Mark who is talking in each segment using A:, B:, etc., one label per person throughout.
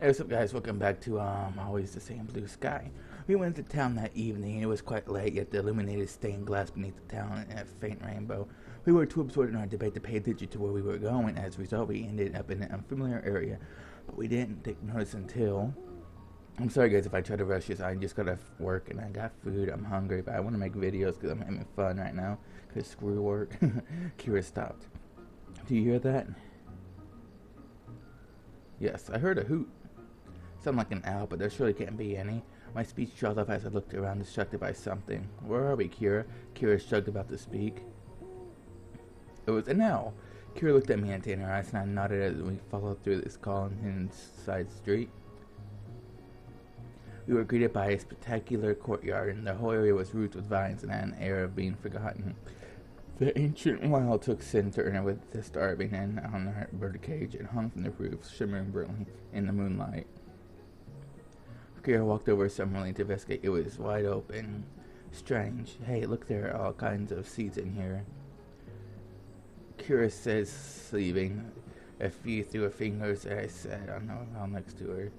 A: Hey, what's up, guys? Welcome back to Always the Same Blue Sky. We went to town that evening, and it was quite late, yet the illuminated stained glass beneath the town in a faint rainbow. We were too absorbed in our debate to pay attention to where we were going. As a result, we ended up in an unfamiliar area, but we didn't take notice until... I'm sorry, guys, if I try to rush this. I just got off work, and I got food. I'm hungry, but I want to make videos because I'm having fun right now. Because screw work. Kira stopped. Do you hear that? Yes, I heard a hoot. Sound like an owl, but there surely can't be any. My speech trailed off as I looked around, distracted by something. Where are we, Kira? Kira shrugged about to speak. It was an owl. Kira looked at me and in her eyes, and I nodded as we followed through this calm side street. We were greeted by a spectacular courtyard, and the whole area was roofed with vines and had an air of being forgotten. The ancient well took center with the star being on the birdcage. It hung from the roof, shimmering brilliantly in the moonlight. Kira walked over summarily to investigate. It was wide open. Strange. Hey, look, there are all kinds of seats in here. Kira says, leaving. A few through her fingers, I said, I know, all next to her.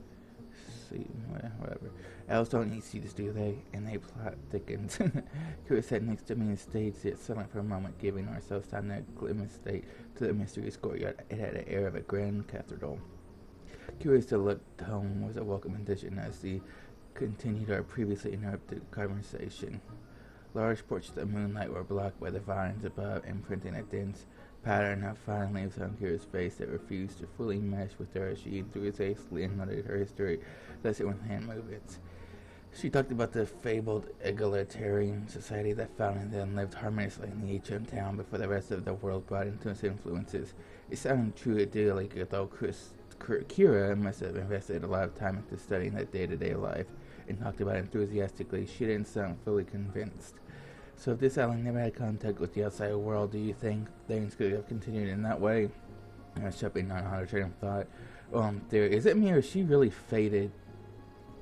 A: See, whatever. Owls don't eat seeds, do they? And they plot thickens. Kira sat next to me and stayed silent for a moment, giving ourselves time to acclimate to the mysterious courtyard. It had an air of a grand cathedral. Curious to look home was a welcome addition as we continued our previously interrupted conversation. Large portions of the moonlight were blocked by the vines above, imprinting a dense pattern of fine leaves on Kira's face that refused to fully mesh with her as she enthusiastically noted her history, lesson with hand movements. She talked about the fabled egalitarian society that found and then lived harmoniously in the ancient town before the rest of the world brought into its influences. It sounded true idyllic, though Kira must have invested a lot of time into studying that day-to-day life and talked about it enthusiastically. She didn't sound fully convinced. So if this island never had contact with the outside world, do you think things could have continued in that way? I was jumping on her train of thought. Is it me or is she really faded?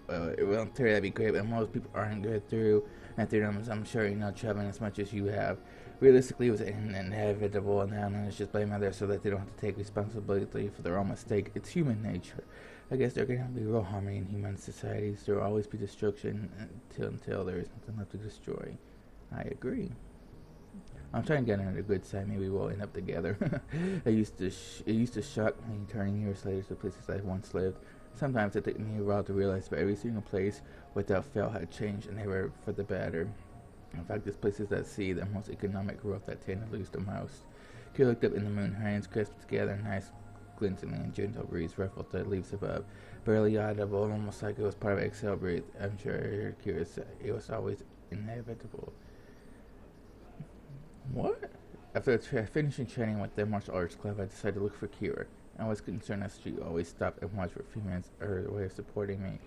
A: Well, Terry, that'd be great, but most people aren't good through at their numbers. I'm sure you know traveling as much as you have. Realistically, it was inevitable, and now it's just blame others so that they don't have to take responsibility for their own mistake. It's human nature. I guess there can be real harmony in human societies. There will always be destruction until there is nothing left to destroy. I agree. I'm trying to get on the good side. Maybe we'll end up together. It used to shock me turning years later to places I once lived. Sometimes it took me a while to realize, but every single place without fail had changed, and they were for the better. In fact, this place is at sea, the most economic growth that tend to lose the most. Kira looked up in the moon, her hands crisped together, a nice glinting and gentle breeze ruffled the leaves above. Barely audible, almost like it was part of an exhale breath. I'm sure I heard Kira say it was always inevitable. What? After finishing training with the martial arts club, I decided to look for Kira. I was concerned as she always stopped and watched for a few minutes, her way of supporting me.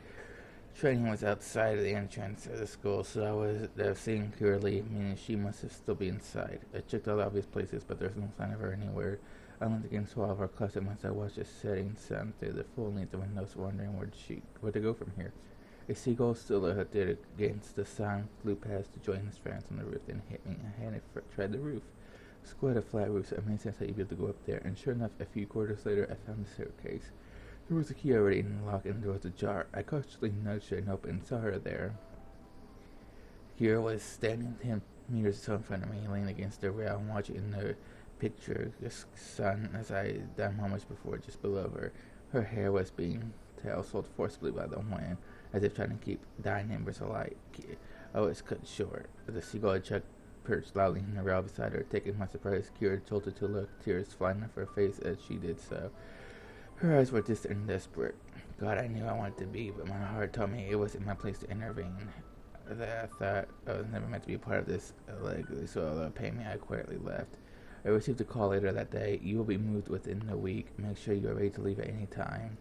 A: Training was outside of the entrance of the school, so I was seeing Kira leave, meaning she must have still be inside. I checked all the obvious places, but there's no sign of her anywhere. I leaned against the wall of our classroom as I watched the setting sun through the full length of windows, wondering where to go from here. A seagull silhouetted against the sun flew past to join his friends on the roof and hit me. I had to tread the roof. School had a flat roof, so it made sense that you'd be able to go up there, and sure enough, a few quarters later, I found the staircase. There was a key already in the lock, and the door was ajar. I cautiously nudged it and opened and saw her there. Kira was standing 10 meters or so in front of me, leaning against the rail and watching the picture sun as I had done moments before, just below her. Her hair was being tousled forcibly by the wind, as if trying to keep dying embers alight. I was cut short. The seagull had perched loudly in the rail beside her. Taken by surprise, Kira tilted to look, tears flying off her face as she did so. Her eyes were distant and desperate. God, I knew I wanted to be, but my heart told me it wasn't my place to intervene. That I thought I was never meant to be a part of this, so although pay me, I quietly left. I received a call later that day. You will be moved within a week. Make sure you are ready to leave at any time.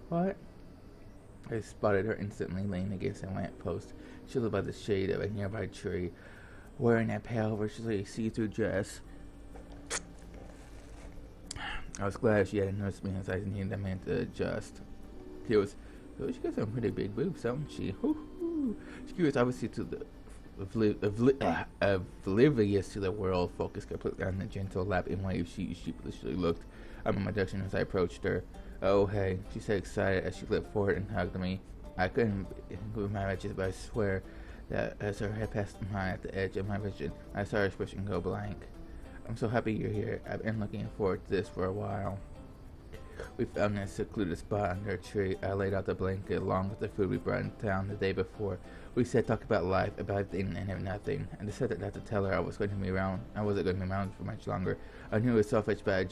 A: What? I spotted her instantly, leaning against a lamppost, shielded by the shade of a nearby tree, wearing a pale, virtually see-through dress. I was glad she hadn't noticed me as I needed a minute to adjust. She got some pretty big boobs, don't she? She was obviously oblivious to the world, focused completely on the gentle lapping waves she sheepishly looked at my introduction as I approached her. Oh, hey, she said excited as she leapt forward and hugged me. I couldn't move my edges, but I swear that as her head passed mine at the edge of my vision, I saw her expression go blank. I'm so happy you're here. I've been looking forward to this for a while. We found a secluded spot under a tree. I laid out the blanket along with the food we brought in town the day before. We said talk about life, about everything and nothing. I decided not to tell her I wasn't going to be around for much longer. I knew it was selfish, but I was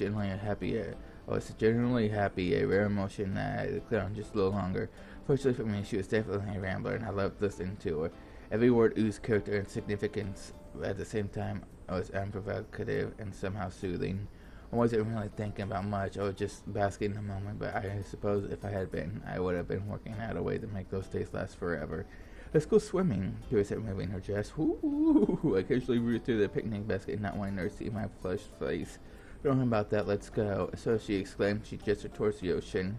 A: genuinely happy, a rare emotion that I had to clear on just a little longer. Fortunately for me, she was definitely a rambler, and I loved listening to her. Every word oozed character and significance, but at the same time, I was unprovocative and somehow soothing. I wasn't really thinking about much. I was just basking in the moment, but I suppose if I had been, I would have been working out a way to make those days last forever. Let's go swimming, Kira said, moving her dress. Woo! I casually rooted through the picnic basket, not wanting her to see my flushed face. Don't worry about that, let's go. So she exclaimed. She gestured towards the ocean.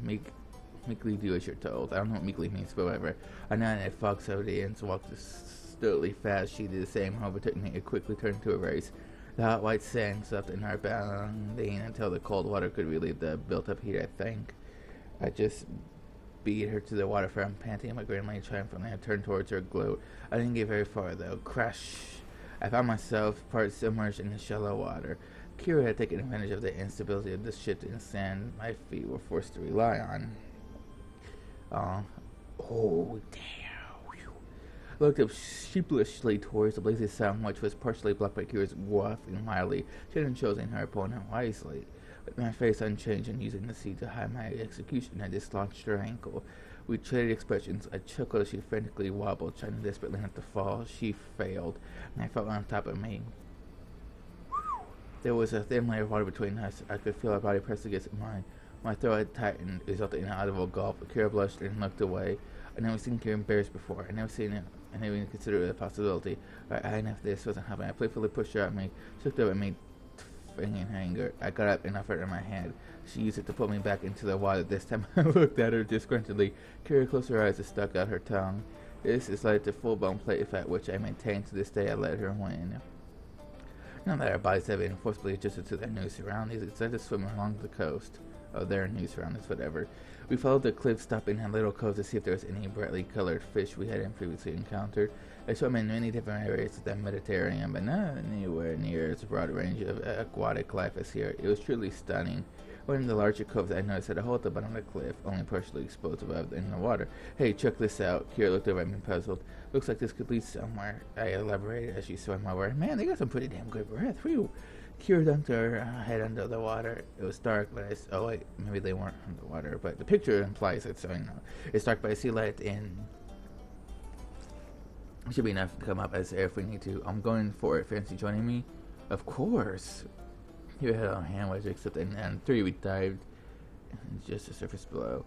A: Meekly do as you're told. I don't know what meekly means, but whatever. I nodded at Fox Odie and walked stoically fast. She did the same, overtook me and quickly turned to a race. The hot white sand slept in her bounding until the cold water could relieve the built-up heat, I think. I just beat her to the waterfront, panting but grimly triumphantly. I turned towards her gloat. I didn't get very far, though. Crash! I found myself part submerged in the shallow water. Kira had taken advantage of the instability of the shifting sand my feet were forced to rely on. Oh, damn. Whew. I looked up sheepishly towards the blazing sun, which was partially blocked by Kira's wafting mildly. She hadn't chosen her opponent wisely. With my face unchanged and using the sea to hide my execution, I dislodged her ankle. We traded expressions. I chuckled as she frantically wobbled, trying desperately not to fall. She failed, and I fell on top of me. There was a thin layer of water between us. I could feel her body pressed against mine. My throat had tightened, resulting in an audible gulp. Kira blushed and looked away. I'd never seen Kira embarrassed before. I never even considered it a possibility. I had enough of this wasn't happening. I playfully pushed her at me. She looked up at me, in anger. I got up and offered her my hand. She used it to pull me back into the water. This time I looked at her disgruntledly. Kira closed her eyes and stuck out her tongue. This is like the full-blown plate fight, which I maintain to this day. I let her win. Now that our bodies have been forcibly adjusted to their new surroundings, it's decided to swim along the coast. Oh, their new surroundings, whatever. We followed the cliff, stopping in a little cove to see if there was any brightly colored fish we hadn't previously encountered. I swam in many different areas of the Mediterranean, but not anywhere near as broad a range of aquatic life as here. It was truly stunning. One of the larger coves I noticed had a hole at the bottom of the cliff, only partially exposed above in the water. Hey, check this out. Kira looked over at me puzzled. Looks like this could lead somewhere. I elaborated as she swam over. Man, they got some pretty damn good breath. Whew. Kira dunked her head under the water. It was dark, but oh wait, maybe they weren't underwater, but the picture implies it, so you know. It's dark, but I see light in. Should be enough to come up as air if we need to. I'm going for it. Fancy joining me? Of course. Kira had a hand wedge, except in 3 we dived just the surface below.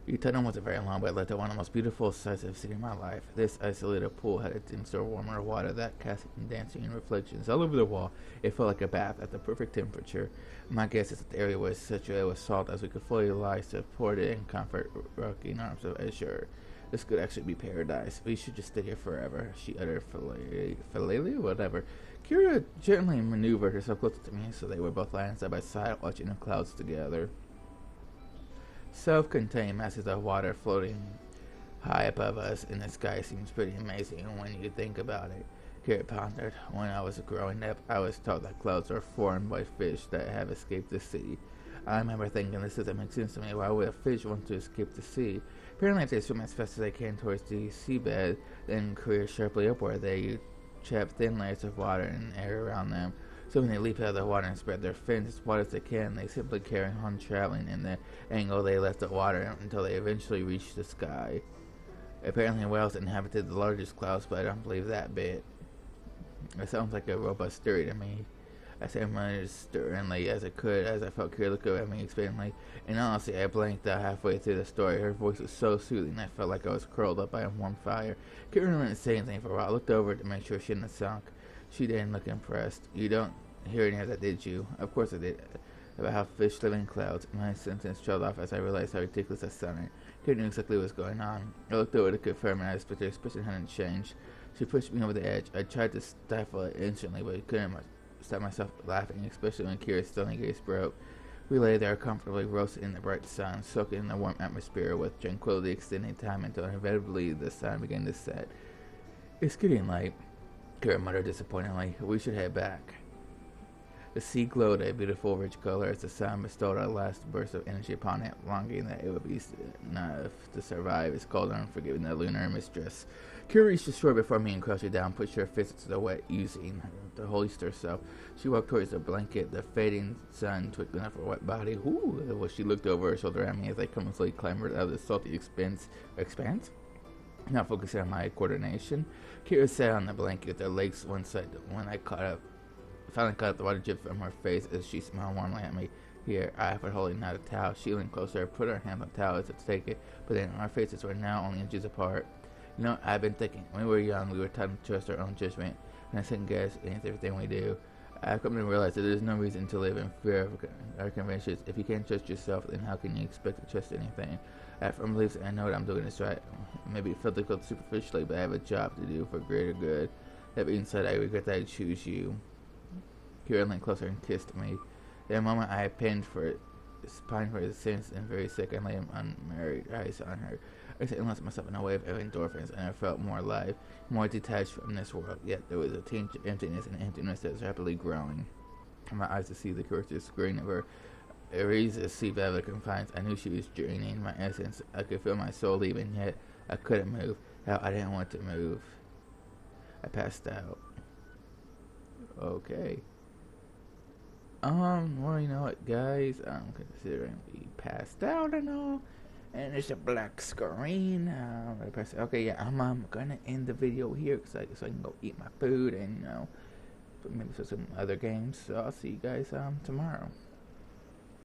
A: The tunnel wasn't very long, but it led to one of the most beautiful sights I've seen in my life. This isolated pool had its in-store warmer water that cast dancing reflections all over the wall. It felt like a bath at the perfect temperature. My guess is that the area was saturated with salt as we could fully lie supported in comfort, rocking arms of azure. This could actually be paradise. We should just stay here forever, she uttered philaly, whatever. Kira gently maneuvered herself closer to me, so they were both lying side by side, watching the clouds together. Self-contained masses of water floating high above us in the sky seems pretty amazing when you think about it. Kira pondered. When I was growing up, I was taught that clouds are formed by fish that have escaped the sea. I remember thinking, this doesn't make sense to me. Why would a fish want to escape the sea? Apparently, if they swim as fast as they can towards the seabed, then career sharply upward, they trap thin layers of water and air around them. So when they leap out of the water and spread their fins as wide as they can, they simply carry on traveling in the angle they left the water until they eventually reach the sky. Apparently whales inhabited the largest clouds, but I don't believe that bit. It sounds like a robust theory to me. I said as sternly as I could as I felt Kira look at me expectantly. And honestly, I blanked out halfway through the story. Her voice was so soothing I felt like I was curled up by a warm fire. Kira didn't say anything for a while. I looked over to make sure she hadn't sunk. She didn't look impressed. You don't hear any of that, did you? Of course I did. About how fish live in clouds. My sentence trailed off as I realized how ridiculous I sounded. Kira knew exactly what was going on. I looked over to confirm and I suspected her expression hadn't changed. She pushed me over the edge. I tried to stifle it instantly, but couldn't stop myself laughing, especially when Kira's stunning gaze broke. We lay there comfortably roasted in the bright sun, soaking in the warm atmosphere with tranquility extending time until inevitably the sun began to set. It's getting late, Kira muttered disappointingly. We should head back. The sea glowed a beautiful rich color as the sun bestowed a last burst of energy upon it, longing that it would be enough to survive its cold and unforgiving the lunar mistress. Kira reached the shore before me and crouched down, pushed her fists to the wet oozing to hoist herself. She walked towards the blanket, the fading sun twinkling off her wet body. Ooh, well, she looked over her shoulder at me as I clumsily clambered out of the salty expanse? Not focusing on my coordination. Kira sat on the blanket with her legs one side when I finally caught the water drip from her face as she smiled warmly at me. Here, I offered, holding out a towel. She leaned closer, put her hand on the towel as if to take it, but then our faces were now only inches apart. You know, I've been thinking, when we were young, we were taught to trust our own judgment, and I second guess against everything we do. I've come to realize that there's no reason to live in fear of our conventions. If you can't trust yourself, then how can you expect to trust anything? I have firm beliefs and I know that I'm doing this right. Maybe physically, superficially, but I have a job to do for greater good. That being said, I regret that I choose you. Kira leaned closer and kissed me. In a moment, I pined for the sense and very sick and lay unmarried eyes on her. I sat and lost myself in a wave of endorphins, and I felt more alive, more detached from this world. Yet there was a tinge of emptiness, and emptiness that was rapidly growing. My eyes to see the character's screen of her erased as sea velvet confines. I knew she was draining my essence. I could feel my soul leaving, yet I couldn't move. Hell, I didn't want to move. I passed out. Okay. Well, you know what, guys? I'm considering we passed out and all. And there's a black screen. Okay, yeah, I'm gonna end the video here so I can go eat my food and, maybe for some other games. So I'll see you guys tomorrow.